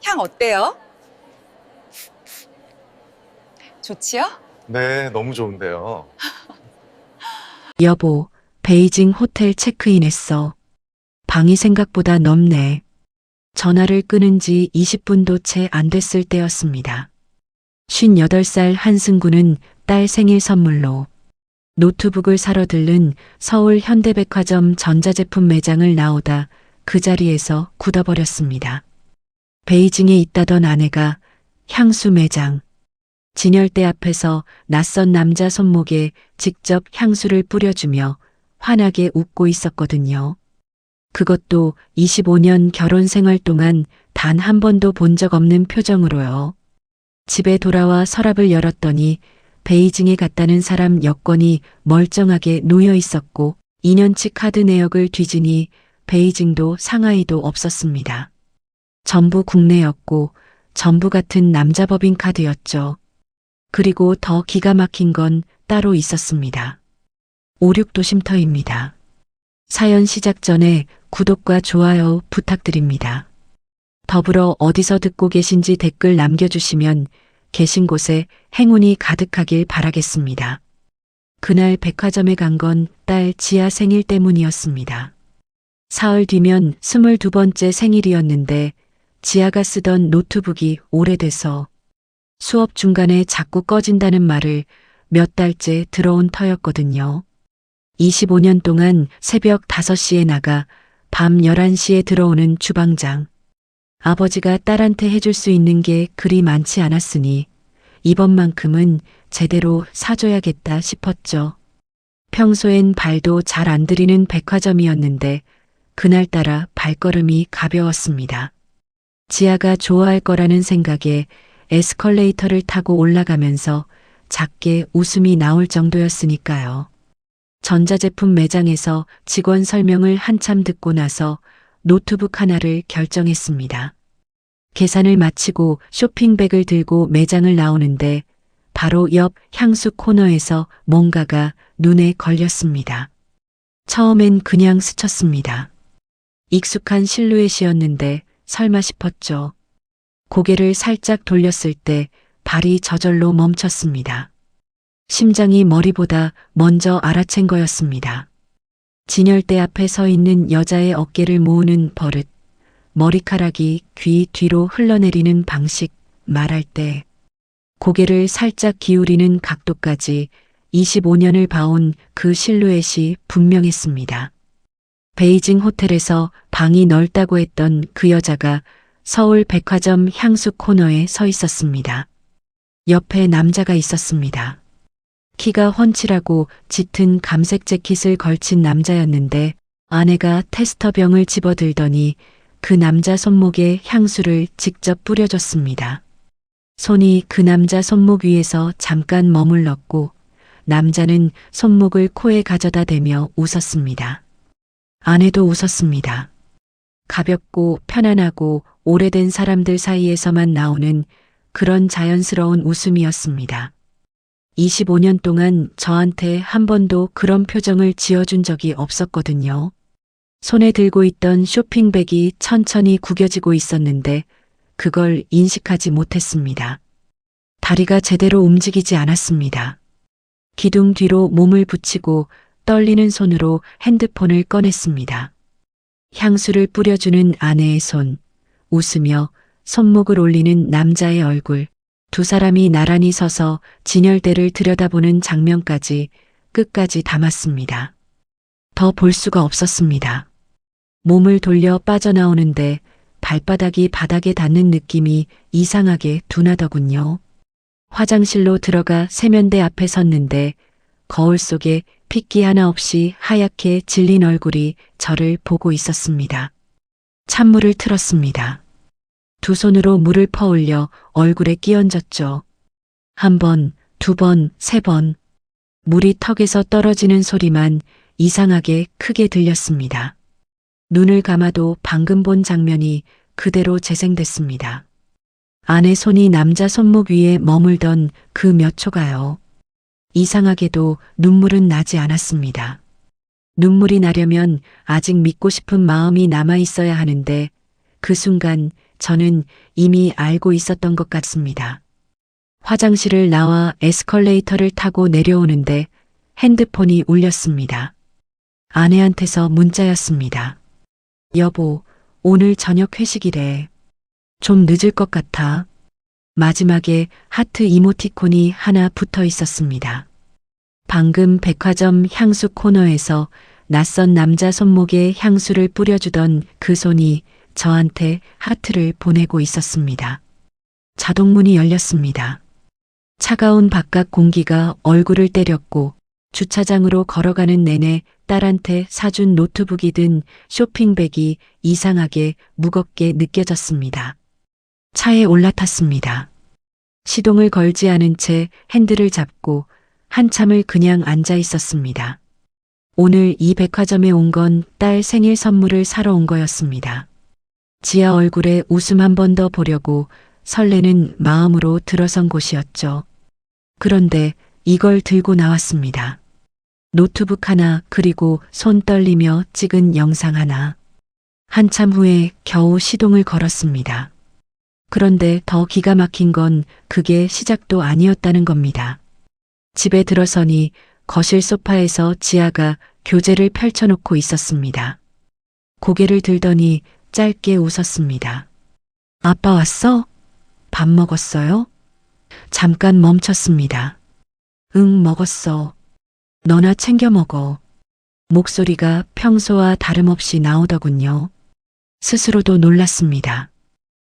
향 어때요? 좋지요? 네, 너무 좋은데요. 여보, 베이징 호텔 체크인했어. 방이 생각보다 넓네. 전화를 끊은 지 20분도 채 안 됐을 때였습니다. 58살 한승구는 딸 생일 선물로 노트북을 사러 들른 서울 현대백화점 전자제품 매장을 나오다 그 자리에서 굳어버렸습니다. 베이징에 있다던 아내가 향수 매장, 진열대 앞에서 낯선 남자 손목에 직접 향수를 뿌려주며 환하게 웃고 있었거든요. 그것도 25년 결혼 생활 동안 단 한 번도 본 적 없는 표정으로요. 집에 돌아와 서랍을 열었더니 베이징에 갔다는 사람 여권이 멀쩡하게 놓여 있었고 2년치 카드 내역을 뒤지니 베이징도 상하이도 없었습니다. 전부 국내였고 전부 같은 남자 법인 카드였죠. 그리고 더 기가 막힌 건 따로 있었습니다. 56도 쉼터입니다. 사연 시작 전에 구독과 좋아요 부탁드립니다. 더불어 어디서 듣고 계신지 댓글 남겨주시면 계신 곳에 행운이 가득하길 바라겠습니다. 그날 백화점에 간 건 딸 지아 생일 때문이었습니다. 사흘 뒤면 22번째 생일이었는데 지아가 쓰던 노트북이 오래돼서 수업 중간에 자꾸 꺼진다는 말을 몇 달째 들어온 터였거든요. 25년 동안 새벽 5시에 나가 밤 11시에 들어오는 주방장. 아버지가 딸한테 해줄 수 있는 게 그리 많지 않았으니 이번만큼은 제대로 사줘야겠다 싶었죠. 평소엔 발도 잘 안 들이는 백화점이었는데 그날따라 발걸음이 가벼웠습니다. 지아가 좋아할 거라는 생각에 에스컬레이터를 타고 올라가면서 작게 웃음이 나올 정도였으니까요. 전자제품 매장에서 직원 설명을 한참 듣고 나서 노트북 하나를 결정했습니다. 계산을 마치고 쇼핑백을 들고 매장을 나오는데 바로 옆 향수 코너에서 뭔가가 눈에 걸렸습니다. 처음엔 그냥 스쳤습니다. 익숙한 실루엣이었는데 설마 싶었죠. 고개를 살짝 돌렸을 때 발이 저절로 멈췄습니다. 심장이 머리보다 먼저 알아챈 거였습니다. 진열대 앞에 서 있는 여자의 어깨를 모으는 버릇, 머리카락이 귀 뒤로 흘러내리는 방식, 말할 때 고개를 살짝 기울이는 각도까지 25년을 봐온 그 실루엣이 분명했습니다. 베이징 호텔에서 방이 넓다고 했던 그 여자가 서울 백화점 향수 코너에 서 있었습니다. 옆에 남자가 있었습니다. 키가 훤칠하고 짙은 감색 재킷을 걸친 남자였는데 아내가 테스터병을 집어들더니 그 남자 손목에 향수를 직접 뿌려줬습니다. 손이 그 남자 손목 위에서 잠깐 머물렀고 남자는 손목을 코에 가져다 대며 웃었습니다. 아내도 웃었습니다. 가볍고 편안하고 오래된 사람들 사이에서만 나오는 그런 자연스러운 웃음이었습니다. 25년 동안 저한테 한 번도 그런 표정을 지어준 적이 없었거든요. 손에 들고 있던 쇼핑백이 천천히 구겨지고 있었는데 그걸 인식하지 못했습니다. 다리가 제대로 움직이지 않았습니다. 기둥 뒤로 몸을 붙이고 떨리는 손으로 핸드폰을 꺼냈습니다. 향수를 뿌려주는 아내의 손, 웃으며 손목을 올리는 남자의 얼굴, 두 사람이 나란히 서서 진열대를 들여다보는 장면까지 끝까지 담았습니다. 더 볼 수가 없었습니다. 몸을 돌려 빠져나오는데 발바닥이 바닥에 닿는 느낌이 이상하게 둔하더군요. 화장실로 들어가 세면대 앞에 섰는데 거울 속에 핏기 하나 없이 하얗게 질린 얼굴이 저를 보고 있었습니다. 찬물을 틀었습니다. 두 손으로 물을 퍼올려 얼굴에 끼얹었죠. 한 번, 두 번, 세 번. 물이 턱에서 떨어지는 소리만 이상하게 크게 들렸습니다. 눈을 감아도 방금 본 장면이 그대로 재생됐습니다. 아내 손이 남자 손목 위에 머물던 그 몇 초가요. 이상하게도 눈물은 나지 않았습니다. 눈물이 나려면 아직 믿고 싶은 마음이 남아 있어야 하는데 그 순간 저는 이미 알고 있었던 것 같습니다. 화장실을 나와 에스컬레이터를 타고 내려오는데 핸드폰이 울렸습니다. 아내한테서 문자였습니다. 여보, 오늘 저녁 회식이래. 좀 늦을 것 같아. 마지막에 하트 이모티콘이 하나 붙어 있었습니다. 방금 백화점 향수 코너에서 낯선 남자 손목에 향수를 뿌려주던 그 손이 저한테 하트를 보내고 있었습니다. 자동문이 열렸습니다. 차가운 바깥 공기가 얼굴을 때렸고 주차장으로 걸어가는 내내 딸한테 사준 노트북이 든 쇼핑백이 이상하게 무겁게 느껴졌습니다. 차에 올라탔습니다. 시동을 걸지 않은 채 핸들을 잡고 한참을 그냥 앉아 있었습니다. 오늘 이 백화점에 온 건 딸 생일 선물을 사러 온 거였습니다. 지아 얼굴에 웃음 한 번 더 보려고 설레는 마음으로 들어선 곳이었죠. 그런데 이걸 들고 나왔습니다. 노트북 하나 그리고 손 떨리며 찍은 영상 하나. 한참 후에 겨우 시동을 걸었습니다. 그런데 더 기가 막힌 건 그게 시작도 아니었다는 겁니다. 집에 들어서니 거실 소파에서 지아가 교재를 펼쳐놓고 있었습니다. 고개를 들더니 짧게 웃었습니다. 아빠 왔어? 밥 먹었어요? 잠깐 멈췄습니다. 응, 먹었어. 너나 챙겨 먹어. 목소리가 평소와 다름없이 나오더군요. 스스로도 놀랐습니다.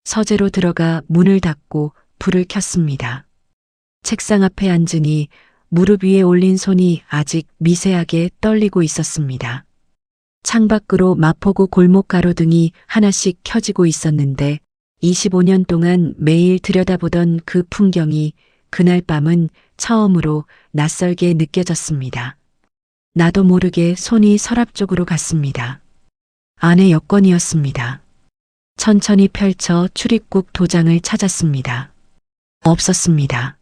서재로 들어가 문을 닫고 불을 켰습니다. 책상 앞에 앉으니 무릎 위에 올린 손이 아직 미세하게 떨리고 있었습니다. 창밖으로 마포구 골목 가로등이 하나씩 켜지고 있었는데 25년 동안 매일 들여다보던 그 풍경이 그날 밤은 처음으로 낯설게 느껴졌습니다. 나도 모르게 손이 서랍 쪽으로 갔습니다. 아내 여권이었습니다. 천천히 펼쳐 출입국 도장을 찾았습니다. 없었습니다.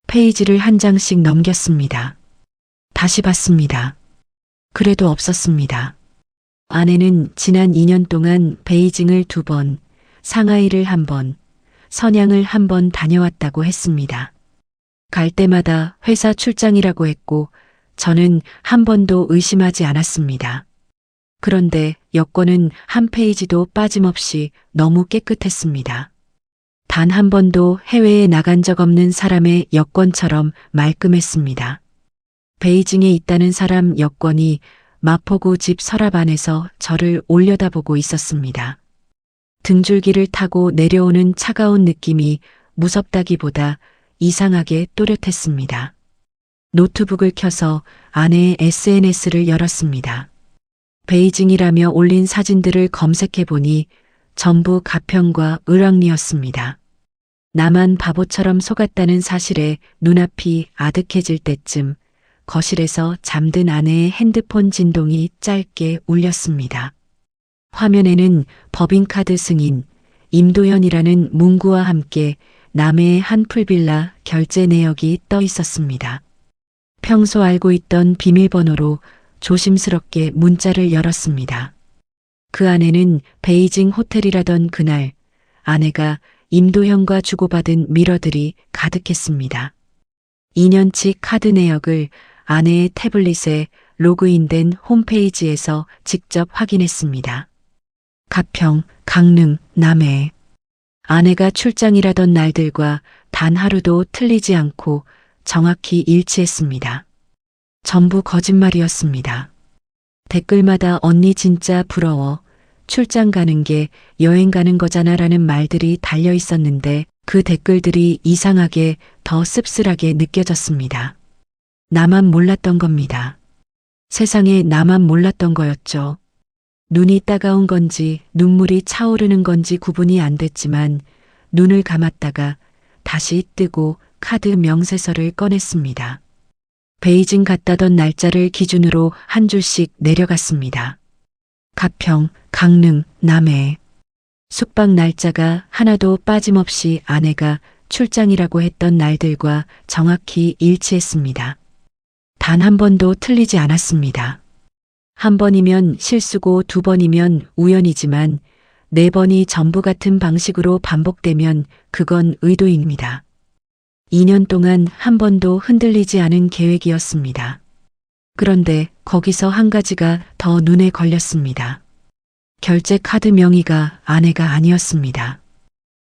페이지를 한 장씩 넘겼습니다. 다시 봤습니다. 그래도 없었습니다. 아내는 지난 2년 동안 베이징을 2번, 상하이를 1번, 선양을 1번 다녀왔다고 했습니다. 갈 때마다 회사 출장이라고 했고 저는 한 번도 의심하지 않았습니다. 그런데 여권은 한 페이지도 빠짐없이 너무 깨끗했습니다. 단 한 번도 해외에 나간 적 없는 사람의 여권처럼 말끔했습니다. 베이징에 있다는 사람 여권이 마포구 집 서랍 안에서 저를 올려다보고 있었습니다. 등줄기를 타고 내려오는 차가운 느낌이 무섭다기보다 이상하게 또렷했습니다. 노트북을 켜서 아내의 SNS를 열었습니다. 베이징이라며 올린 사진들을 검색해보니 전부 가평과 을왕리였습니다. 나만 바보처럼 속았다는 사실에 눈앞이 아득해질 때쯤 거실에서 잠든 아내의 핸드폰 진동이 짧게 울렸습니다. 화면에는 법인카드 승인, 임도현이라는 문구와 함께 남해의 한 풀빌라 결제 내역이 떠 있었습니다. 평소 알고 있던 비밀번호로 조심스럽게 문자를 열었습니다. 그 안에는 베이징 호텔이라던 그날 아내가 임도현과 주고받은 미러들이 가득했습니다. 2년치 카드 내역을 아내의 태블릿에 로그인된 홈페이지에서 직접 확인했습니다. 가평, 강릉, 남해. 아내가 출장이라던 날들과 단 하루도 틀리지 않고 정확히 일치했습니다. 전부 거짓말이었습니다. 댓글마다 언니 진짜 부러워. 출장 가는 게 여행 가는 거잖아 라는 말들이 달려 있었는데 그 댓글들이 이상하게 더 씁쓸하게 느껴졌습니다. 나만 몰랐던 겁니다. 세상에 나만 몰랐던 거였죠. 눈이 따가운 건지 눈물이 차오르는 건지 구분이 안 됐지만 눈을 감았다가 다시 뜨고 카드 명세서를 꺼냈습니다. 베이징 갔다던 날짜를 기준으로 한 줄씩 내려갔습니다. 가평, 강릉, 남해. 숙박 날짜가 하나도 빠짐없이 아내가 출장이라고 했던 날들과 정확히 일치했습니다. 단 한 번도 틀리지 않았습니다. 한 번이면 실수고 2번이면 우연이지만 4번이 전부 같은 방식으로 반복되면 그건 의도입니다. 2년 동안 한 번도 흔들리지 않은 계획이었습니다. 그런데 거기서 한 가지가 더 눈에 걸렸습니다. 결제 카드 명의가 아내가 아니었습니다.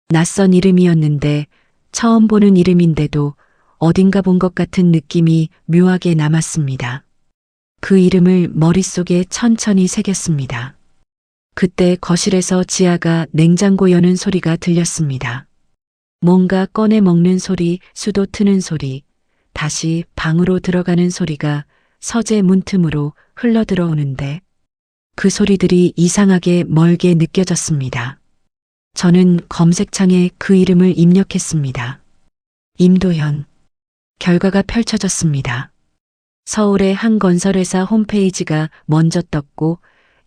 낯선 이름이었는데 처음 보는 이름인데도 어딘가 본 것 같은 느낌이 묘하게 남았습니다. 그 이름을 머릿속에 천천히 새겼습니다. 그때 거실에서 지아가 냉장고 여는 소리가 들렸습니다. 뭔가 꺼내 먹는 소리, 수도 트는 소리, 다시 방으로 들어가는 소리가 서재 문틈으로 흘러 들어오는데 그 소리들이 이상하게 멀게 느껴졌습니다. 저는 검색창에 그 이름을 입력했습니다. 임도현. 결과가 펼쳐졌습니다. 서울의 한 건설회사 홈페이지가 먼저 떴고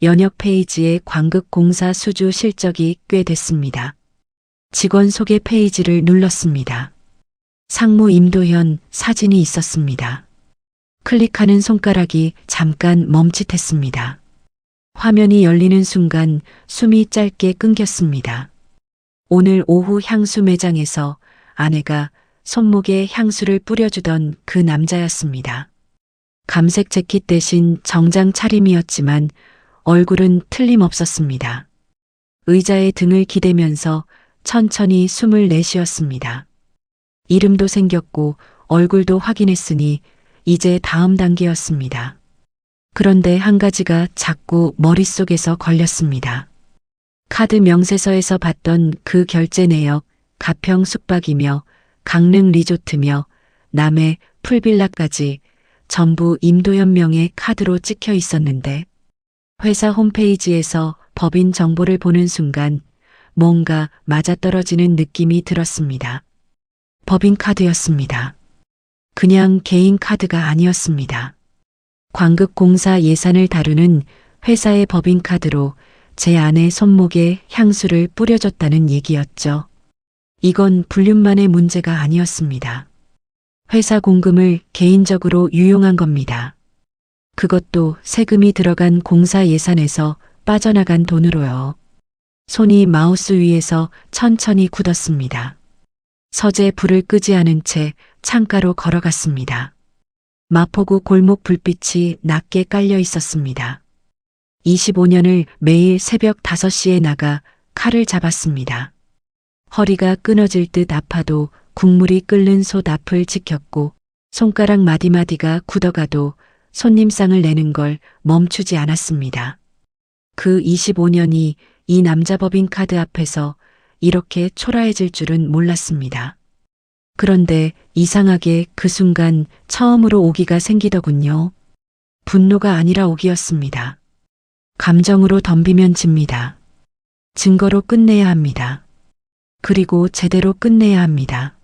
연역 페이지에 광극공사 수주 실적이 꽤 됐습니다. 직원 소개 페이지를 눌렀습니다. 상무 임도현 사진이 있었습니다. 클릭하는 손가락이 잠깐 멈칫했습니다. 화면이 열리는 순간 숨이 짧게 끊겼습니다. 오늘 오후 향수 매장에서 아내가 손목에 향수를 뿌려주던 그 남자였습니다. 감색 재킷 대신 정장 차림이었지만 얼굴은 틀림없었습니다. 의자에 등을 기대면서 천천히 숨을 내쉬었습니다. 이름도 생겼고 얼굴도 확인했으니 이제 다음 단계였습니다. 그런데 한 가지가 자꾸 머릿속에서 걸렸습니다. 카드 명세서에서 봤던 그 결제 내역, 가평 숙박이며 강릉 리조트며 남해 풀빌라까지 전부 임도현 명의 카드로 찍혀 있었는데 회사 홈페이지에서 법인 정보를 보는 순간 뭔가 맞아떨어지는 느낌이 들었습니다. 법인 카드였습니다. 그냥 개인 카드가 아니었습니다. 광극공사 예산을 다루는 회사의 법인 카드로 제 아내 손목에 향수를 뿌려줬다는 얘기였죠. 이건 불륜만의 문제가 아니었습니다. 회사 공금을 개인적으로 유용한 겁니다. 그것도 세금이 들어간 공사 예산에서 빠져나간 돈으로요. 손이 마우스 위에서 천천히 굳었습니다. 서재 불을 끄지 않은 채 창가로 걸어갔습니다. 마포구 골목 불빛이 낮게 깔려 있었습니다. 25년을 매일 새벽 5시에 나가 칼을 잡았습니다. 허리가 끊어질 듯 아파도 국물이 끓는 솥 앞을 지켰고 손가락 마디마디가 굳어가도 손님상을 내는 걸 멈추지 않았습니다. 그 25년이 이 남자 법인 카드 앞에서 이렇게 초라해질 줄은 몰랐습니다. 그런데 이상하게 그 순간 처음으로 오기가 생기더군요. 분노가 아니라 오기였습니다. 감정으로 덤비면 집니다. 증거로 끝내야 합니다. 그리고 제대로 끝내야 합니다.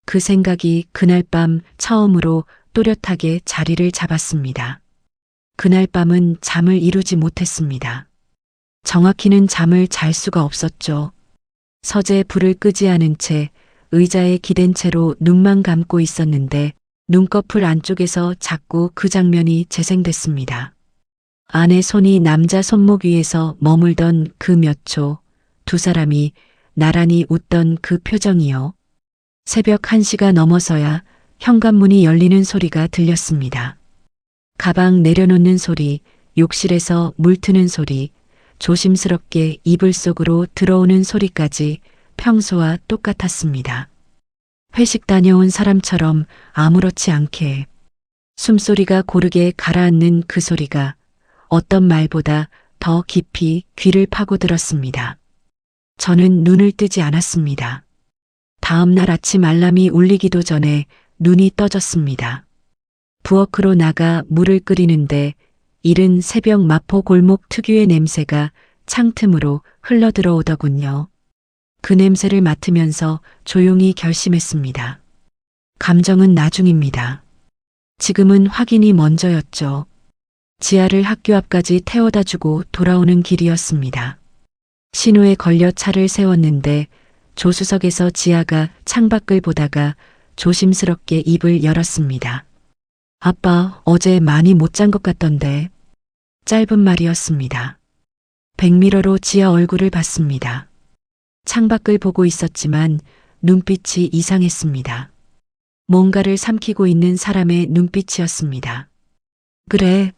그 생각이 그날 밤 처음으로 또렷하게 자리를 잡았습니다. 그날 밤은 잠을 이루지 못했습니다. 정확히는 잠을 잘 수가 없었죠. 서재 불을 끄지 않은 채 의자에 기댄 채로 눈만 감고 있었는데 눈꺼풀 안쪽에서 자꾸 그 장면이 재생됐습니다. 아내 손이 남자 손목 위에서 머물던 그 몇 초, 두 사람이 나란히 웃던 그 표정이요. 새벽 1시가 넘어서야 현관문이 열리는 소리가 들렸습니다. 가방 내려놓는 소리, 욕실에서 물 트는 소리, 조심스럽게 이불 속으로 들어오는 소리까지 평소와 똑같았습니다. 회식 다녀온 사람처럼 아무렇지 않게 숨소리가 고르게 가라앉는 그 소리가 어떤 말보다 더 깊이 귀를 파고들었습니다. 저는 눈을 뜨지 않았습니다. 다음 날 아침 알람이 울리기도 전에 눈이 떠졌습니다. 부엌으로 나가 물을 끓이는데 이른 새벽 마포 골목 특유의 냄새가 창틈으로 흘러들어오더군요. 그 냄새를 맡으면서 조용히 결심했습니다. 감정은 나중입니다. 지금은 확인이 먼저였죠. 지아를 학교 앞까지 태워다 주고 돌아오는 길이었습니다. 신호에 걸려 차를 세웠는데 조수석에서 지아가 창밖을 보다가 조심스럽게 입을 열었습니다. 아빠, 어제 많이 못 잔 것 같던데. 짧은 말이었습니다. 백미러로 지아 얼굴을 봤습니다. 창밖을 보고 있었지만 눈빛이 이상했습니다. 뭔가를 삼키고 있는 사람의 눈빛이었습니다. 그래,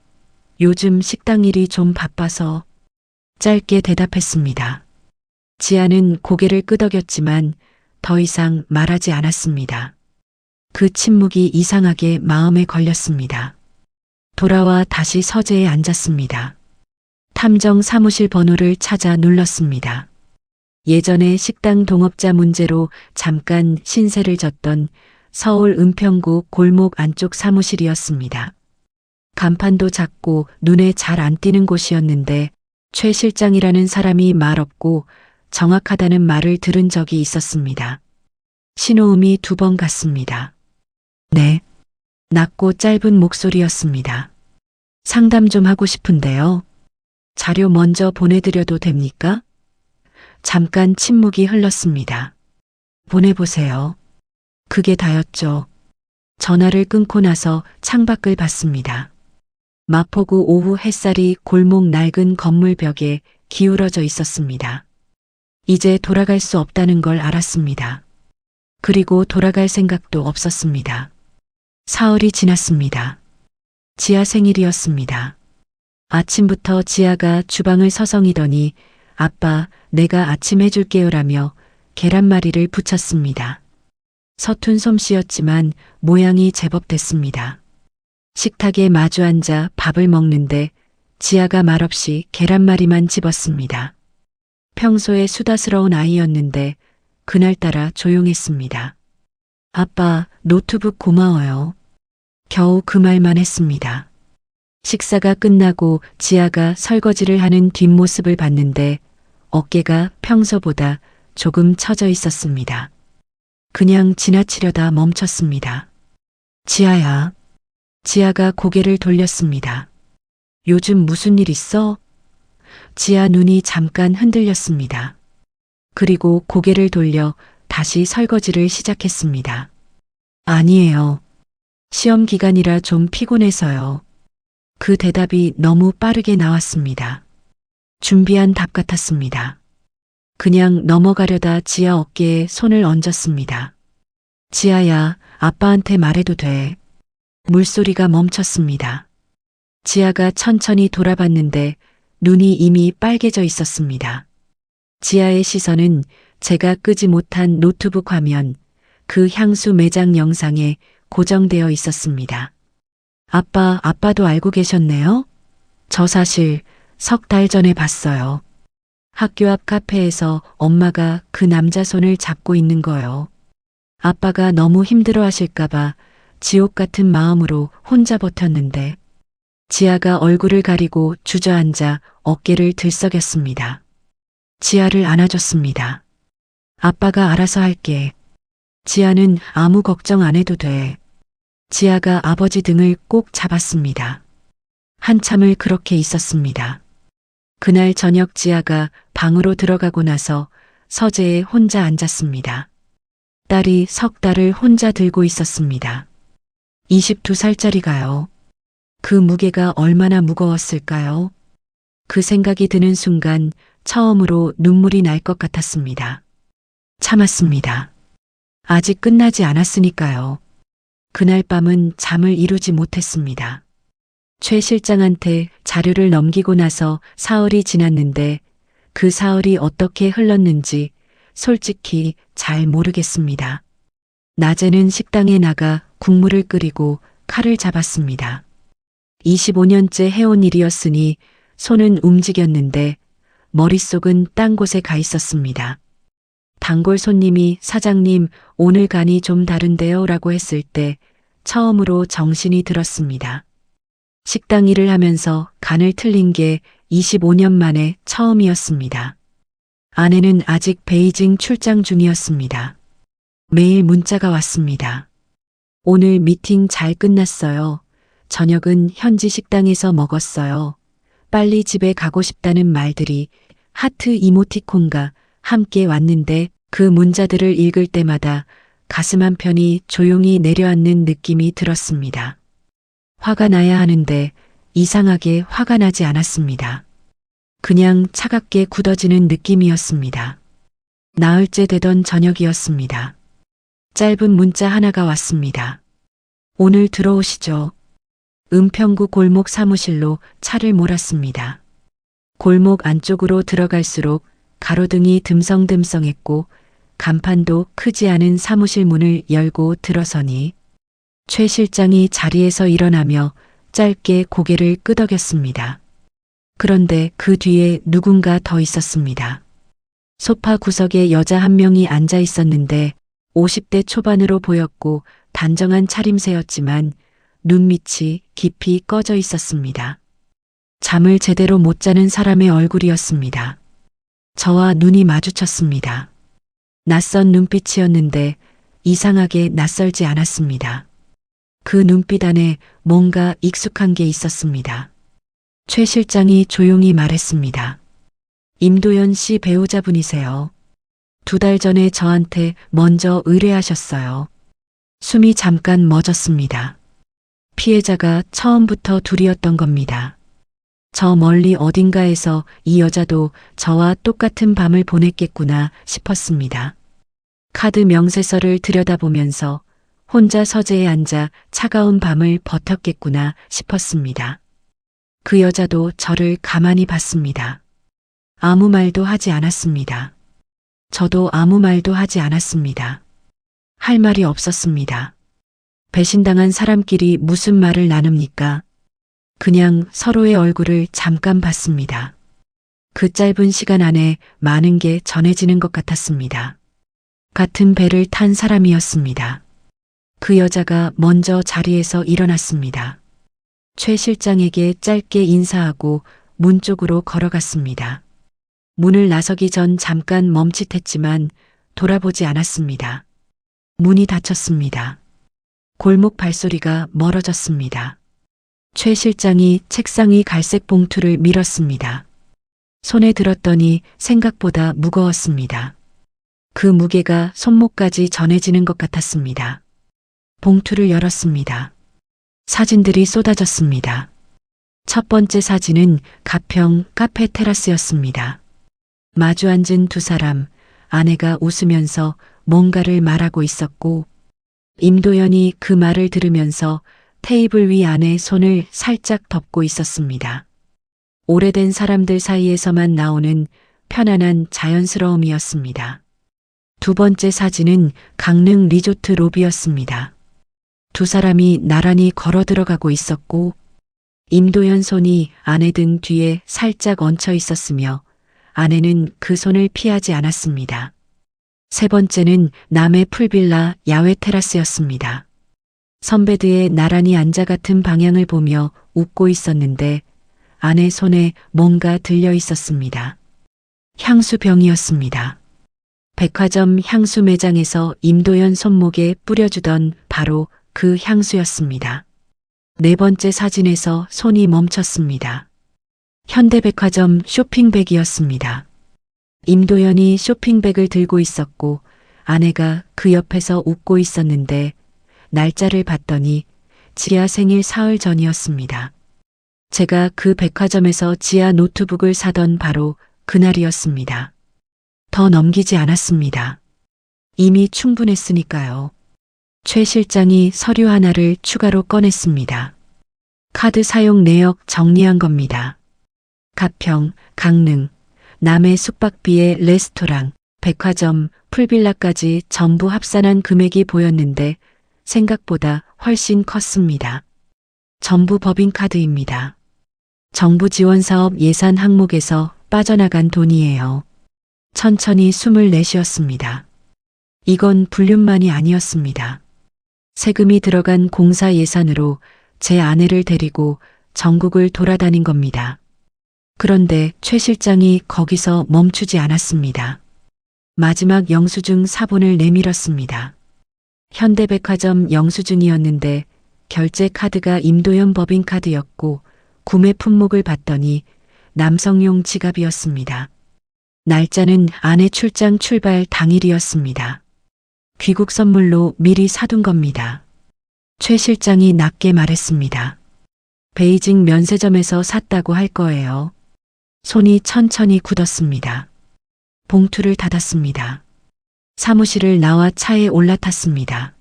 요즘 식당 일이 좀 바빠서 짧게 대답했습니다. 지아는 고개를 끄덕였지만 더 이상 말하지 않았습니다. 그 침묵이 이상하게 마음에 걸렸습니다. 돌아와 다시 서재에 앉았습니다. 탐정 사무실 번호를 찾아 눌렀습니다. 예전에 식당 동업자 문제로 잠깐 신세를 졌던 서울 은평구 골목 안쪽 사무실이었습니다. 간판도 작고 눈에 잘 안 띄는 곳이었는데 최 실장이라는 사람이 말없고 정확하다는 말을 들은 적이 있었습니다. 신호음이 2번 갔습니다. 네. 낮고 짧은 목소리였습니다. 상담 좀 하고 싶은데요. 자료 먼저 보내드려도 됩니까? 잠깐 침묵이 흘렀습니다. 보내보세요. 그게 다였죠. 전화를 끊고 나서 창밖을 봤습니다. 마포구 오후 햇살이 골목 낡은 건물 벽에 기울어져 있었습니다. 이제 돌아갈 수 없다는 걸 알았습니다. 그리고 돌아갈 생각도 없었습니다. 사흘이 지났습니다. 지아 생일이었습니다. 아침부터 지아가 주방을 서성이더니 아빠, 내가 아침 해줄게요라며 계란말이를 부쳤습니다. 서툰 솜씨였지만 모양이 제법 됐습니다. 식탁에 마주 앉아 밥을 먹는데 지아가 말없이 계란말이만 집었습니다. 평소에 수다스러운 아이였는데 그날따라 조용했습니다. 아빠, 노트북 고마워요. 겨우 그 말만 했습니다. 식사가 끝나고 지아가 설거지를 하는 뒷모습을 봤는데 어깨가 평소보다 조금 처져 있었습니다. 그냥 지나치려다 멈췄습니다. 지아야. 지아가 고개를 돌렸습니다. 요즘 무슨 일 있어? 지아 눈이 잠깐 흔들렸습니다. 그리고 고개를 돌려 다시 설거지를 시작했습니다. 아니에요. 시험 기간이라 좀 피곤해서요. 그 대답이 너무 빠르게 나왔습니다. 준비한 답 같았습니다. 그냥 넘어가려다 지아 어깨에 손을 얹었습니다. 지아야, 아빠한테 말해도 돼. 물소리가 멈췄습니다. 지아가 천천히 돌아봤는데 눈이 이미 빨개져 있었습니다. 지아의 시선은 제가 끄지 못한 노트북 화면, 그 향수 매장 영상에 고정되어 있었습니다. 아빠도 알고 계셨네요? 저 사실 3달 전에 봤어요. 학교 앞 카페에서 엄마가 그 남자 손을 잡고 있는 거요. 아빠가 너무 힘들어 하실까봐 지옥 같은 마음으로 혼자 버텼는데 지아가 얼굴을 가리고 주저앉아 어깨를 들썩였습니다. 지아를 안아줬습니다. 아빠가 알아서 할게. 지아는 아무 걱정 안 해도 돼. 지아가 아버지 등을 꼭 잡았습니다. 한참을 그렇게 있었습니다. 그날 저녁 지아가 방으로 들어가고 나서 서재에 혼자 앉았습니다. 딸이 3달을 혼자 들고 있었습니다. 22살짜리가요. 그 무게가 얼마나 무거웠을까요? 그 생각이 드는 순간 처음으로 눈물이 날 것 같았습니다. 참았습니다. 아직 끝나지 않았으니까요. 그날 밤은 잠을 이루지 못했습니다. 최 실장한테 자료를 넘기고 나서 사흘이 지났는데 그 사흘이 어떻게 흘렀는지 솔직히 잘 모르겠습니다. 낮에는 식당에 나가 국물을 끓이고 칼을 잡았습니다. 25년째 해온 일이었으니 손은 움직였는데 머릿속은 딴 곳에 가 있었습니다. 단골 손님이 사장님 오늘 간이 좀 다른데요 라고 했을 때 처음으로 정신이 들었습니다. 식당 일을 하면서 간을 틀린 게 25년 만에 처음이었습니다. 아내는 아직 베이징 출장 중이었습니다. 매일 문자가 왔습니다. 오늘 미팅 잘 끝났어요. 저녁은 현지 식당에서 먹었어요. 빨리 집에 가고 싶다는 말들이 하트 이모티콘과 함께 왔는데 그 문자들을 읽을 때마다 가슴 한편이 조용히 내려앉는 느낌이 들었습니다. 화가 나야 하는데 이상하게 화가 나지 않았습니다. 그냥 차갑게 굳어지는 느낌이었습니다. 나흘째 되던 저녁이었습니다. 짧은 문자 하나가 왔습니다. 오늘 들어오시죠. 은평구 골목 사무실로 차를 몰았습니다. 골목 안쪽으로 들어갈수록 가로등이 듬성듬성했고 간판도 크지 않은 사무실 문을 열고 들어서니 최 실장이 자리에서 일어나며 짧게 고개를 끄덕였습니다. 그런데 그 뒤에 누군가 더 있었습니다. 소파 구석에 여자 한 명이 앉아 있었는데 50대 초반으로 보였고 단정한 차림새였지만 눈밑이 깊이 꺼져 있었습니다. 잠을 제대로 못 자는 사람의 얼굴이었습니다. 저와 눈이 마주쳤습니다. 낯선 눈빛이었는데 이상하게 낯설지 않았습니다. 그 눈빛 안에 뭔가 익숙한 게 있었습니다. 최 실장이 조용히 말했습니다. 임도연 씨 배우자분이세요. 2달 전에 저한테 먼저 의뢰하셨어요. 숨이 잠깐 멎었습니다. 피해자가 처음부터 둘이었던 겁니다. 저 멀리 어딘가에서 이 여자도 저와 똑같은 밤을 보냈겠구나 싶었습니다. 카드 명세서를 들여다보면서 혼자 서재에 앉아 차가운 밤을 버텼겠구나 싶었습니다. 그 여자도 저를 가만히 봤습니다. 아무 말도 하지 않았습니다. 저도 아무 말도 하지 않았습니다. 할 말이 없었습니다. 배신당한 사람끼리 무슨 말을 나눕니까? 그냥 서로의 얼굴을 잠깐 봤습니다. 그 짧은 시간 안에 많은 게 전해지는 것 같았습니다. 같은 배를 탄 사람이었습니다. 그 여자가 먼저 자리에서 일어났습니다. 최 실장에게 짧게 인사하고 문 쪽으로 걸어갔습니다. 문을 나서기 전 잠깐 멈칫했지만 돌아보지 않았습니다. 문이 닫혔습니다. 골목 발소리가 멀어졌습니다. 최 실장이 책상 위 갈색 봉투를 밀었습니다. 손에 들었더니 생각보다 무거웠습니다. 그 무게가 손목까지 전해지는 것 같았습니다. 봉투를 열었습니다. 사진들이 쏟아졌습니다. 첫 번째 사진은 가평 카페 테라스였습니다. 마주 앉은 두 사람, 아내가 웃으면서 뭔가를 말하고 있었고 임도연이 그 말을 들으면서 테이블 위 안에 손을 살짝 덮고 있었습니다. 오래된 사람들 사이에서만 나오는 편안한 자연스러움이었습니다. 두 번째 사진은 강릉 리조트 로비였습니다. 두 사람이 나란히 걸어 들어가고 있었고 임도연 손이 아내 등 뒤에 살짝 얹혀 있었으며 아내는 그 손을 피하지 않았습니다. 세 번째는 남해 풀빌라 야외 테라스였습니다. 선베드에 나란히 앉아 같은 방향을 보며 웃고 있었는데 아내 손에 뭔가 들려 있었습니다. 향수병이었습니다. 백화점 향수 매장에서 임도연 손목에 뿌려주던 바로 그 향수였습니다. 네 번째 사진에서 손이 멈췄습니다. 현대백화점 쇼핑백이었습니다. 임도연이 쇼핑백을 들고 있었고 아내가 그 옆에서 웃고 있었는데 날짜를 봤더니 지아 생일 사흘 전이었습니다. 제가 그 백화점에서 지아 노트북을 사던 바로 그날이었습니다. 더 넘기지 않았습니다. 이미 충분했으니까요. 최 실장이 서류 하나를 추가로 꺼냈습니다. 카드 사용 내역 정리한 겁니다. 가평, 강릉, 남해 숙박비에 레스토랑, 백화점, 풀빌라까지 전부 합산한 금액이 보였는데 생각보다 훨씬 컸습니다. 전부 법인카드입니다. 정부 지원 사업 예산 항목에서 빠져나간 돈이에요. 천천히 숨을 내쉬었습니다. 이건 불륜만이 아니었습니다. 세금이 들어간 공사 예산으로 제 아내를 데리고 전국을 돌아다닌 겁니다. 그런데 최 실장이 거기서 멈추지 않았습니다. 마지막 영수증 사본을 내밀었습니다. 현대백화점 영수증이었는데 결제 카드가 임도연 법인카드였고 구매 품목을 봤더니 남성용 지갑이었습니다. 날짜는 아내 출장 출발 당일이었습니다. 귀국 선물로 미리 사둔 겁니다. 최 실장이 낮게 말했습니다. 베이징 면세점에서 샀다고 할 거예요. 손이 천천히 굳었습니다. 봉투를 닫았습니다. 사무실을 나와 차에 올라탔습니다.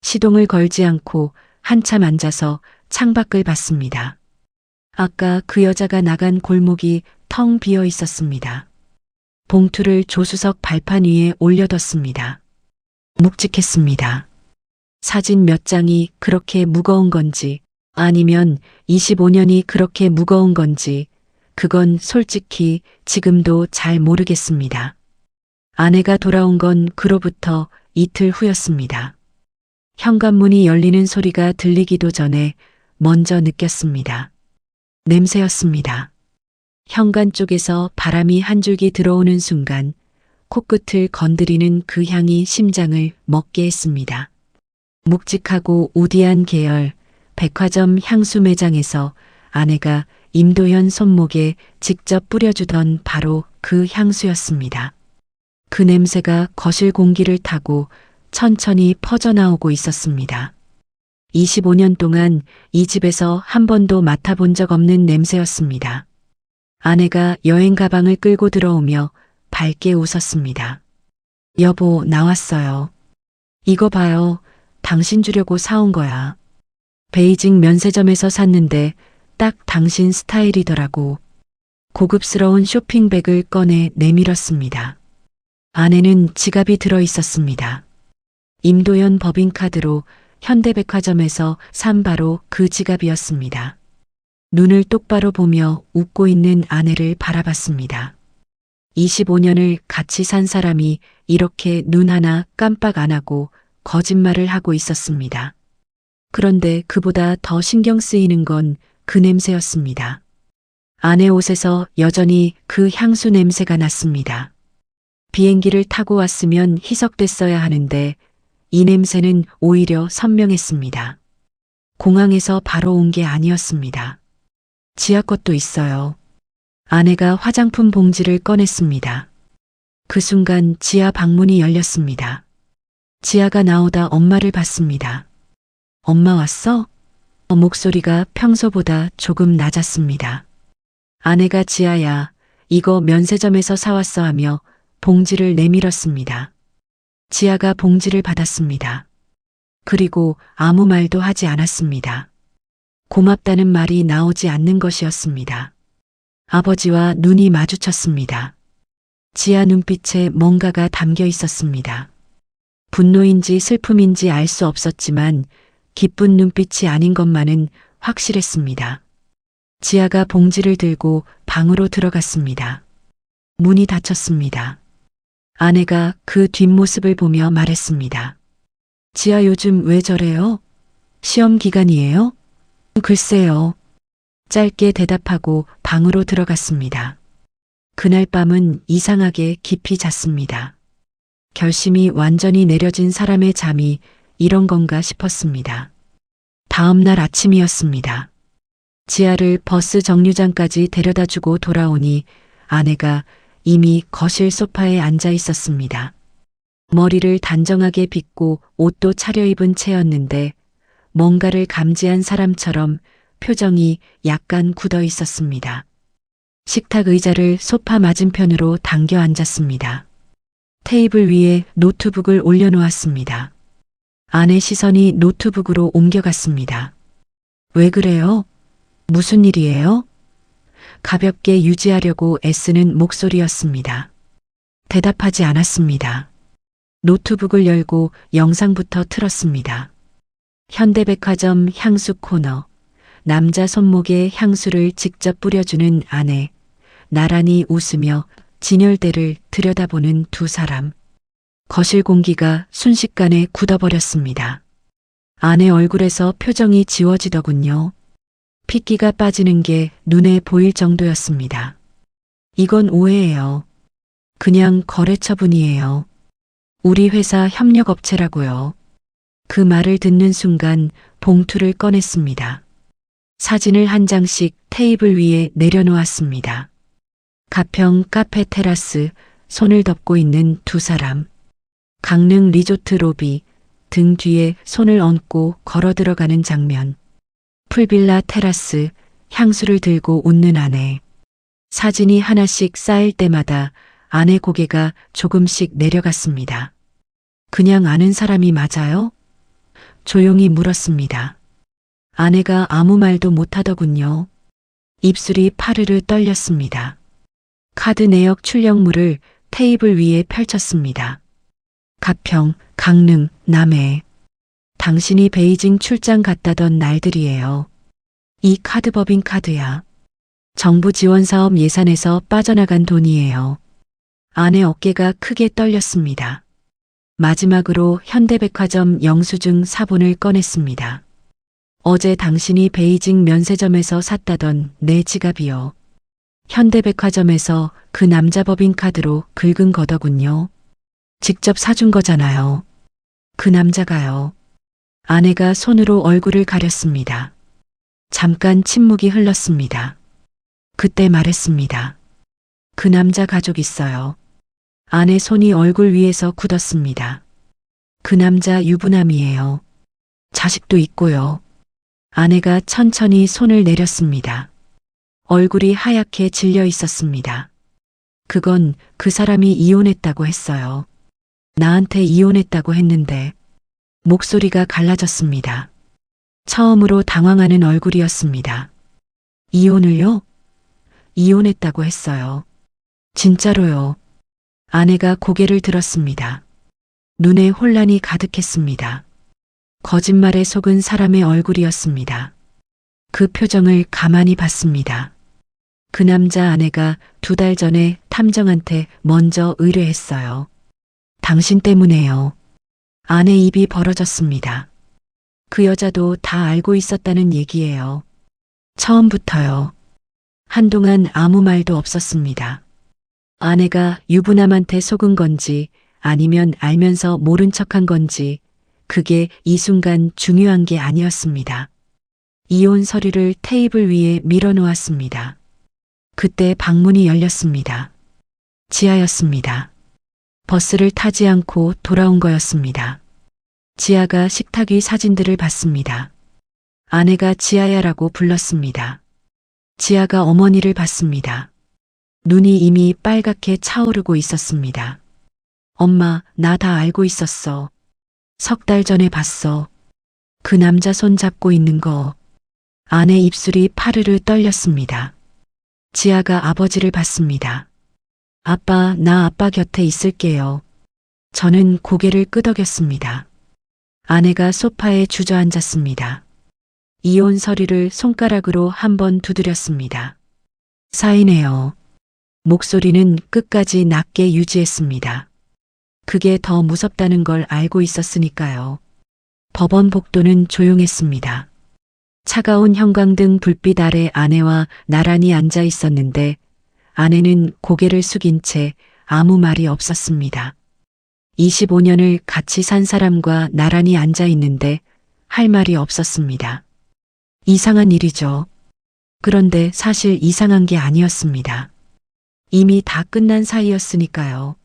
시동을 걸지 않고 한참 앉아서 창밖을 봤습니다. 아까 그 여자가 나간 골목이 텅 비어 있었습니다. 봉투를 조수석 발판 위에 올려뒀습니다. 묵직했습니다. 사진 몇 장이 그렇게 무거운 건지 아니면 25년이 그렇게 무거운 건지 그건 솔직히 지금도 잘 모르겠습니다. 아내가 돌아온 건 그로부터 이틀 후였습니다. 현관문이 열리는 소리가 들리기도 전에 먼저 느꼈습니다. 냄새였습니다. 현관 쪽에서 바람이 한 줄기 들어오는 순간 코끝을 건드리는 그 향이 심장을 먹게 했습니다. 묵직하고 우디한 계열 백화점 향수 매장에서 아내가 임도현 손목에 직접 뿌려주던 바로 그 향수였습니다. 그 냄새가 거실 공기를 타고 천천히 퍼져나오고 있었습니다. 25년 동안 이 집에서 한 번도 맡아본 적 없는 냄새였습니다. 아내가 여행 가방을 끌고 들어오며 밝게 웃었습니다. 여보, 나왔어요. 이거 봐요. 당신 주려고 사온 거야. 베이징 면세점에서 샀는데 딱 당신 스타일이더라고. 고급스러운 쇼핑백을 꺼내 내밀었습니다. 안에는 지갑이 들어 있었습니다. 임도현 법인카드로 현대백화점에서 산 바로 그 지갑이었습니다. 눈을 똑바로 보며 웃고 있는 아내를 바라봤습니다. 25년을 같이 산 사람이 이렇게 눈 하나 깜빡 안 하고 거짓말을 하고 있었습니다. 그런데 그보다 더 신경 쓰이는 건 그 냄새였습니다. 아내 옷에서 여전히 그 향수 냄새가 났습니다. 비행기를 타고 왔으면 희석됐어야 하는데 이 냄새는 오히려 선명했습니다. 공항에서 바로 온 게 아니었습니다. 지하 것도 있어요. 아내가 화장품 봉지를 꺼냈습니다. 그 순간 지하 방문이 열렸습니다. 지하가 나오다 엄마를 봤습니다. 엄마 왔어? 목소리가 평소보다 조금 낮았습니다. 아내가 지하야, 이거 면세점에서 사왔어 하며 봉지를 내밀었습니다. 지하가 봉지를 받았습니다. 그리고 아무 말도 하지 않았습니다. 고맙다는 말이 나오지 않는 것이었습니다. 아버지와 눈이 마주쳤습니다. 지하 눈빛에 뭔가가 담겨 있었습니다. 분노인지 슬픔인지 알 수 없었지만 기쁜 눈빛이 아닌 것만은 확실했습니다. 지아가 봉지를 들고 방으로 들어갔습니다. 문이 닫혔습니다. 아내가 그 뒷모습을 보며 말했습니다. 지아 요즘 왜 저래요? 시험 기간이에요? 글쎄요. 짧게 대답하고 방으로 들어갔습니다. 그날 밤은 이상하게 깊이 잤습니다. 결심이 완전히 내려진 사람의 잠이 이런 건가 싶었습니다. 다음 날 아침이었습니다. 지아를 버스 정류장까지 데려다주고 돌아오니 아내가 이미 거실 소파에 앉아 있었습니다. 머리를 단정하게 빗고 옷도 차려입은 채였는데 뭔가를 감지한 사람처럼 표정이 약간 굳어 있었습니다. 식탁 의자를 소파 맞은편으로 당겨 앉았습니다. 테이블 위에 노트북을 올려놓았습니다. 아내 시선이 노트북으로 옮겨갔습니다. 왜 그래요? 무슨 일이에요? 가볍게 유지하려고 애쓰는 목소리였습니다. 대답하지 않았습니다. 노트북을 열고 영상부터 틀었습니다. 현대백화점 향수 코너, 남자 손목에 향수를 직접 뿌려주는 아내, 나란히 웃으며 진열대를 들여다보는 두 사람. 거실 공기가 순식간에 굳어버렸습니다. 아내 얼굴에서 표정이 지워지더군요. 핏기가 빠지는 게 눈에 보일 정도였습니다. 이건 오해예요. 그냥 거래처분이에요. 우리 회사 협력업체라고요. 그 말을 듣는 순간 봉투를 꺼냈습니다. 사진을 한 장씩 테이블 위에 내려놓았습니다. 가평 카페 테라스, 손을 덮고 있는 두 사람. 강릉 리조트 로비, 등 뒤에 손을 얹고 걸어 들어가는 장면. 풀빌라 테라스, 향수를 들고 웃는 아내. 사진이 하나씩 쌓일 때마다 아내 고개가 조금씩 내려갔습니다. 그냥 아는 사람이 맞아요? 조용히 물었습니다. 아내가 아무 말도 못하더군요. 입술이 파르르 떨렸습니다. 카드 내역 출력물을 테이블 위에 펼쳤습니다. 가평, 강릉, 남해. 당신이 베이징 출장 갔다던 날들이에요. 이 카드 법인 카드야. 정부 지원 사업 예산에서 빠져나간 돈이에요. 아내 어깨가 크게 떨렸습니다. 마지막으로 현대백화점 영수증 사본을 꺼냈습니다. 어제 당신이 베이징 면세점에서 샀다던 내 지갑이요. 현대백화점에서 그 남자 법인 카드로 긁은 거더군요. 직접 사준 거잖아요. 그 남자가요. 아내가 손으로 얼굴을 가렸습니다. 잠깐 침묵이 흘렀습니다. 그때 말했습니다. 그 남자 가족 있어요. 아내 손이 얼굴 위에서 굳었습니다. 그 남자 유부남이에요. 자식도 있고요. 아내가 천천히 손을 내렸습니다. 얼굴이 하얗게 질려 있었습니다. 그건 그 사람이 이혼했다고 했어요. 나한테 이혼했다고 했는데 목소리가 갈라졌습니다. 처음으로 당황하는 얼굴이었습니다. 이혼을요? 이혼했다고 했어요. 진짜로요. 아내가 고개를 들었습니다. 눈에 혼란이 가득했습니다. 거짓말에 속은 사람의 얼굴이었습니다. 그 표정을 가만히 봤습니다. 그 남자 아내가 2달 전에 탐정한테 먼저 의뢰했어요. 당신 때문에요. 아내 입이 벌어졌습니다. 그 여자도 다 알고 있었다는 얘기예요. 처음부터요. 한동안 아무 말도 없었습니다. 아내가 유부남한테 속은 건지 아니면 알면서 모른 척한 건지 그게 이 순간 중요한 게 아니었습니다. 이혼 서류를 테이블 위에 밀어놓았습니다. 그때 방문이 열렸습니다. 지아였습니다. 버스를 타지 않고 돌아온 거였습니다. 지아가 식탁 위 사진들을 봤습니다. 아내가 지아야라고 불렀습니다. 지아가 어머니를 봤습니다. 눈이 이미 빨갛게 차오르고 있었습니다. 엄마, 나 다 알고 있었어. 3달 전에 봤어. 그 남자 손 잡고 있는 거. 아내 입술이 파르르 떨렸습니다. 지아가 아버지를 봤습니다. 아빠, 나 아빠 곁에 있을게요. 저는 고개를 끄덕였습니다. 아내가 소파에 주저앉았습니다. 이혼 서류를 손가락으로 한번 두드렸습니다. 사인해요. 목소리는 끝까지 낮게 유지했습니다. 그게 더 무섭다는 걸 알고 있었으니까요. 법원 복도는 조용했습니다. 차가운 형광등 불빛 아래 아내와 나란히 앉아 있었는데 아내는 고개를 숙인 채 아무 말이 없었습니다. 25년을 같이 산 사람과 나란히 앉아 있는데 할 말이 없었습니다. 이상한 일이죠. 그런데 사실 이상한 게 아니었습니다. 이미 다 끝난 사이였으니까요.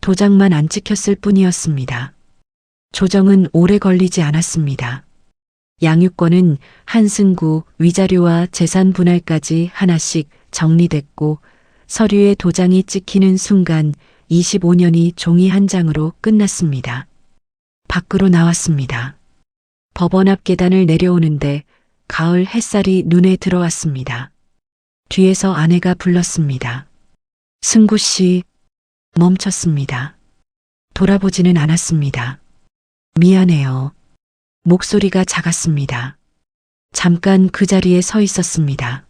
도장만 안 찍혔을 뿐이었습니다. 조정은 오래 걸리지 않았습니다. 양육권은 한승구, 위자료와 재산 분할까지 하나씩 정리됐고 서류에 도장이 찍히는 순간 25년이 종이 한 장으로 끝났습니다. 밖으로 나왔습니다. 법원 앞 계단을 내려오는데 가을 햇살이 눈에 들어왔습니다. 뒤에서 아내가 불렀습니다. 승구 씨. 멈췄습니다. 돌아보지는 않았습니다. 미안해요. 목소리가 작았습니다. 잠깐 그 자리에 서 있었습니다.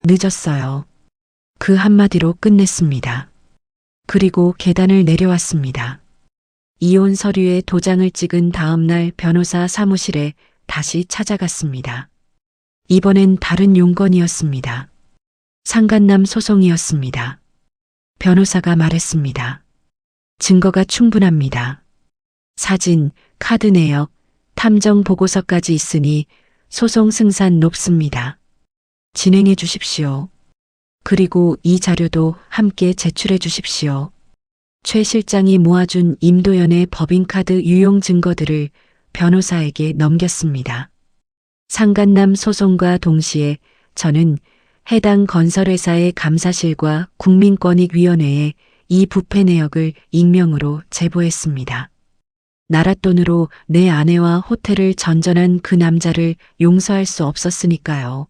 늦었어요. 그 한마디로 끝냈습니다. 그리고 계단을 내려왔습니다. 이혼 서류에 도장을 찍은 다음 날 변호사 사무실에 다시 찾아갔습니다. 이번엔 다른 용건이었습니다. 상간남 소송이었습니다. 변호사가 말했습니다. 증거가 충분합니다. 사진, 카드 내역, 탐정 보고서까지 있으니 소송 승산 높습니다. 진행해 주십시오. 그리고 이 자료도 함께 제출해 주십시오. 최 실장이 모아준 임도연의 법인카드 유용 증거들을 변호사에게 넘겼습니다. 상간남 소송과 동시에 저는 해당 건설회사의 감사실과 국민권익위원회에 이 부패 내역을 익명으로 제보했습니다. 나랏돈으로 내 아내와 호텔을 전전한 그 남자를 용서할 수 없었으니까요.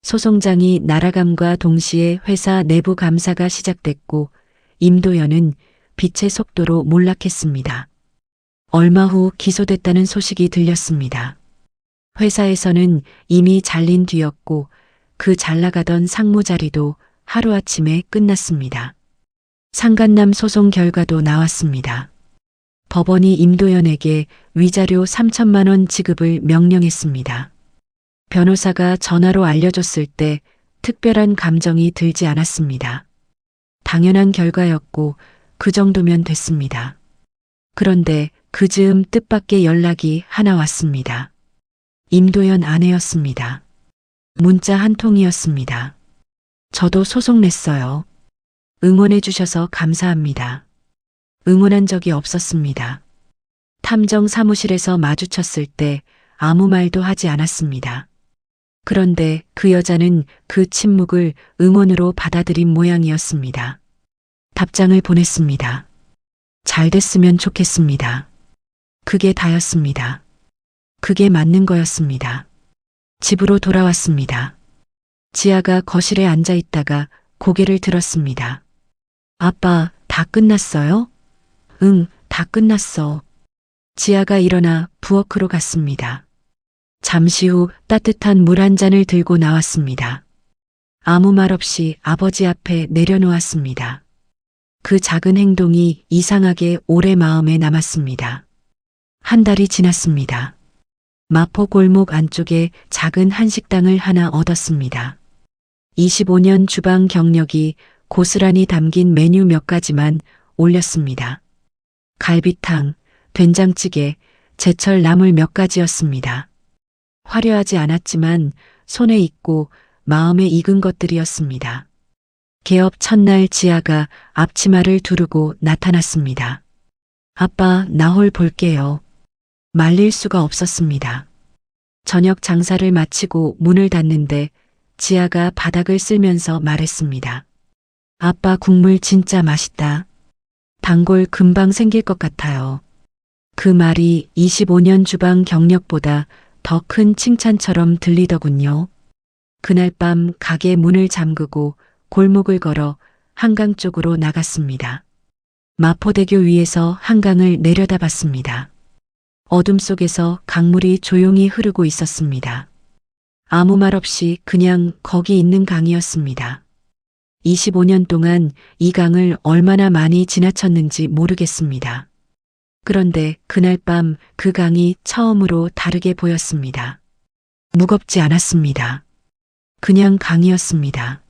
소송장이 날아감과 동시에 회사 내부 감사가 시작됐고 임도연은 빛의 속도로 몰락했습니다. 얼마 후 기소됐다는 소식이 들렸습니다. 회사에서는 이미 잘린 뒤였고 그 잘나가던 상무 자리도 하루아침에 끝났습니다. 상간남 소송 결과도 나왔습니다. 법원이 임도연에게 위자료 3천만 원 지급을 명령했습니다. 변호사가 전화로 알려줬을 때 특별한 감정이 들지 않았습니다. 당연한 결과였고 그 정도면 됐습니다. 그런데 그 즈음 뜻밖의 연락이 하나 왔습니다. 임도연 아내였습니다. 문자 한 통이었습니다. 저도 소송 냈어요. 응원해 주셔서 감사합니다. 응원한 적이 없었습니다. 탐정 사무실에서 마주쳤을 때 아무 말도 하지 않았습니다. 그런데 그 여자는 그 침묵을 응원으로 받아들인 모양이었습니다. 답장을 보냈습니다. 잘 됐으면 좋겠습니다. 그게 다였습니다. 그게 맞는 거였습니다. 집으로 돌아왔습니다. 지아가 거실에 앉아 있다가 고개를 들었습니다. 아빠, 다 끝났어요? 응, 다 끝났어. 지아가 일어나 부엌으로 갔습니다. 잠시 후 따뜻한 물 한 잔을 들고 나왔습니다. 아무 말 없이 아버지 앞에 내려놓았습니다. 그 작은 행동이 이상하게 오래 마음에 남았습니다. 한 달이 지났습니다. 마포 골목 안쪽에 작은 한식당을 하나 얻었습니다. 25년 주방 경력이 고스란히 담긴 메뉴 몇 가지만 올렸습니다. 갈비탕, 된장찌개, 제철 나물 몇 가지였습니다. 화려하지 않았지만 손에 익고 마음에 익은 것들이었습니다. 개업 첫날 지아가 앞치마를 두르고 나타났습니다. 아빠, 나 홀 볼게요. 말릴 수가 없었습니다. 저녁 장사를 마치고 문을 닫는데 지아가 바닥을 쓸면서 말했습니다. 아빠 국물 진짜 맛있다. 단골 금방 생길 것 같아요. 그 말이 25년 주방 경력보다 더 큰 칭찬처럼 들리더군요. 그날 밤 가게 문을 잠그고 골목을 걸어 한강 쪽으로 나갔습니다. 마포대교 위에서 한강을 내려다봤습니다. 어둠 속에서 강물이 조용히 흐르고 있었습니다. 아무 말 없이 그냥 거기 있는 강이었습니다. 25년 동안 이 강을 얼마나 많이 지나쳤는지 모르겠습니다. 그런데 그날 밤 그 강이 처음으로 다르게 보였습니다. 무겁지 않았습니다. 그냥 강이었습니다.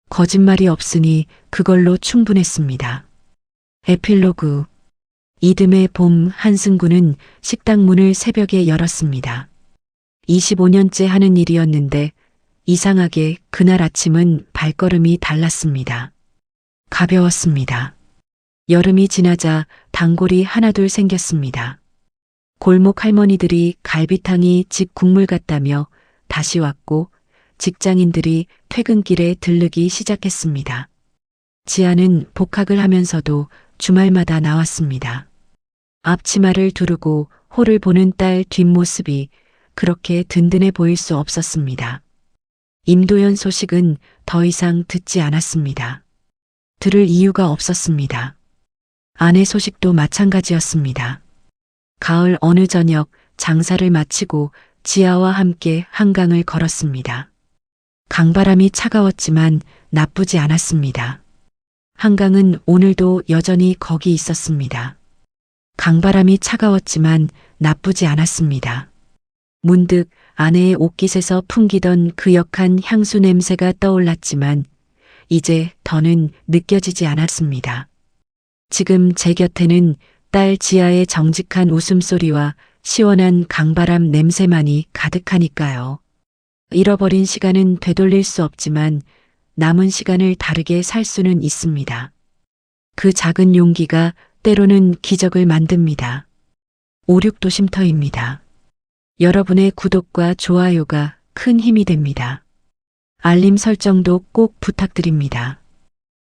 거짓말이 없으니 그걸로 충분했습니다. 에필로그. 이듬해 봄 한승구는 식당 문을 새벽에 열었습니다. 25년째 하는 일이었는데 이상하게 그날 아침은 발걸음이 달랐습니다. 가벼웠습니다. 여름이 지나자 단골이 하나둘 생겼습니다. 골목 할머니들이 갈비탕이 집 국물 같다며 다시 왔고 직장인들이 퇴근길에 들르기 시작했습니다. 지아는 복학을 하면서도 주말마다 나왔습니다. 앞치마를 두르고 홀을 보는 딸 뒷모습이 그렇게 든든해 보일 수 없었습니다. 임도연 소식은 더 이상 듣지 않았습니다. 들을 이유가 없었습니다. 아내 소식도 마찬가지였습니다. 가을 어느 저녁 장사를 마치고 지아와 함께 한강을 걸었습니다. 강바람이 차가웠지만 나쁘지 않았습니다. 한강은 오늘도 여전히 거기 있었습니다. 강바람이 차가웠지만 나쁘지 않았습니다. 문득 아내의 옷깃에서 풍기던 그 역한 향수 냄새가 떠올랐지만 이제 더는 느껴지지 않았습니다. 지금 제 곁에는 딸 지아의 정직한 웃음소리와 시원한 강바람 냄새만이 가득하니까요. 잃어버린 시간은 되돌릴 수 없지만 남은 시간을 다르게 살 수는 있습니다. 그 작은 용기가 때로는 기적을 만듭니다. 56도심터입니다. 여러분의 구독과 좋아요가 큰 힘이 됩니다. 알림 설정도 꼭 부탁드립니다.